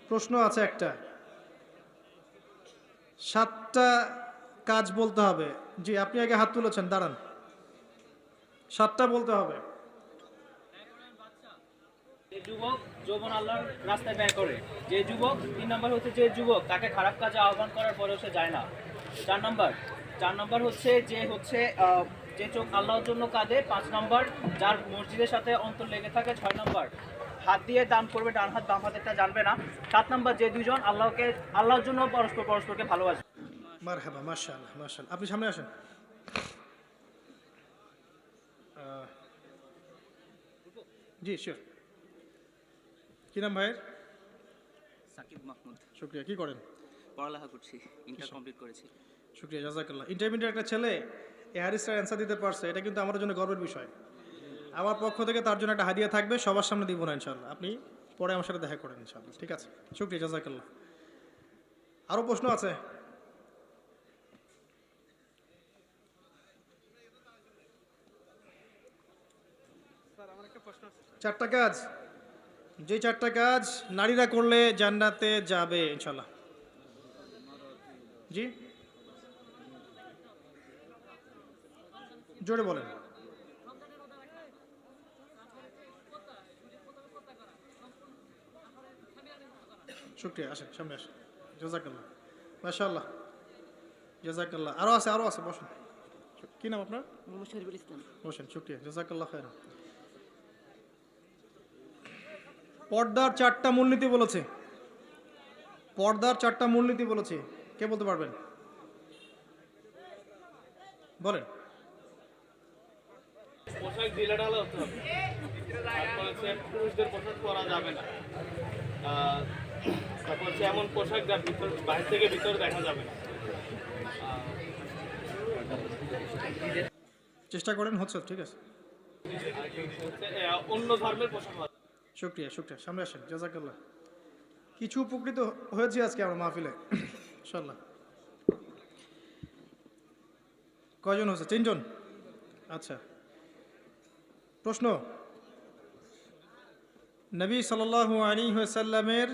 প্রশ্ন আছে একটা, 7টা কাজ বলতে হবে। জি, আপনি আগে হাত তুলেছেন, দাঁড়ান। 7টা বলতে হবে। যে যুবক যৌবন আল্লাহর রাস্তায় ব্যয় করে, যে যুবক 3 নম্বর হচ্ছে যে যুবক তাকে খারাপ কাজে আহ্বান করার পরেও সে যায় না। 4 নম্বর হচ্ছে যে চোখ আল্লাহর জন্য কাঁদে। 5 নম্বর যার মসজিদের সাথে অন্তর লেগে থাকে। 6 নম্বর হাত দিয়ে দান করবে, ডান হাত বাম হাতেরটা জানবে না। 7 নম্বর যে দুজন আল্লাহর জন্য পরস্পরকে ভালোবাসে। মারহাবা, মাশাআল্লাহ মাশাআল্লাহ। আপনি সামনে আসেন। জি শিওর। কি নাম ভাইয়ের? সাকিব মাহমুদ। শুক্রিয়া। কি করেন? পড়ালেখা করছি, ইন্টার কমপ্লিট করেছি। শুক্রিয়া, জাযাকাল্লাহ। ইন্টারমিডিয়েট একটা ছেলে এই হাদিসটার অ্যান্সার দিতে পারছে, এটা কিন্তু আমার জন্য গর্বের বিষয়। আমার পক্ষ থেকে তার জন্য একটা হাদিয়া থাকবে, সবার সামনে দিব না ইনশাআল্লাহ। আপনি পরে আমার সাথে দেখা করেন ইনশাআল্লাহ, ঠিক আছে? শুক্রিয়া, জাযাকাল্লাহ। আরও প্রশ্ন আছে? চারটা কাজ, যে 4টা কাজ নারীরা করলে জান্নাতে যাবে ইনশাআল্লাহ। জি, জোরে বলেন। শুক্রিয়া, আসেন সামনে আসেন। জাযাকাল্লাহ, মাশাআল্লাহ, জাযাকাল্লাহ। আরও আছে, আরও আছে, বসেন। কি নাম আপনার? মোহাম্মদ শরীফুল ইসলাম। বসেন। শুক্রিয়া, জাযাকাল্লাহ খায়রান। পর্দার 4টা মূলনীতি বলেছে, পর্দার 4টা মূলনীতি বলেছে, কে বলতে পারবেন? বলেন। পোশাক ঢিলেঢালা হতে হবে। তারপর হচ্ছে পুরুষদের পোশাক পরা যাবে না। তারপর হচ্ছে এমন পোশাক যা বাইরে থেকে ভিতরে দেখা যাবে না। চেষ্টা করেন, হচ্ছে, ঠিক আছে। হচ্ছে অন্য ধর্মের পোশাক হওয়া। শুক্রিয়া, শুক্রিয়া, সামনে আসেন। জাযাকাল্লাহ। কিছু উপকৃত হয়েছি আজকে আমরা মাহফিলে ইনশাআল্লাহ। কয়জন হচ্ছে? 3জন। আচ্ছা, প্রশ্ন, নবী সাল্লাল্লাহু আলাইহি ওয়াসাল্লামের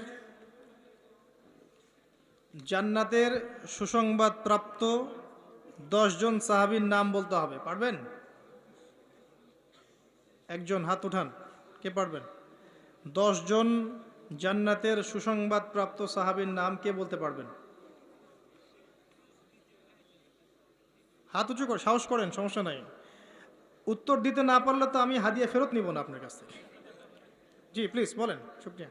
জান্নাতের সুসংবাদ প্রাপ্ত 10 জন সাহাবীর নাম বলতে হবে, পারবেন? একজন হাত উঠান, কে পারবেন? 10 জন জান্নাতের সুসংবাদ প্রাপ্ত সাহাবীর নাম কে বলতে পারবেন? হাত উঁচু করে সাহস করেন, সমস্যা নাই। উত্তর দিতে না পারলে তো আমি হাদিয়া ফেরত নিব না আপনার কাছ থেকে। জি প্লিজ বলেন। শুক্রিয়া।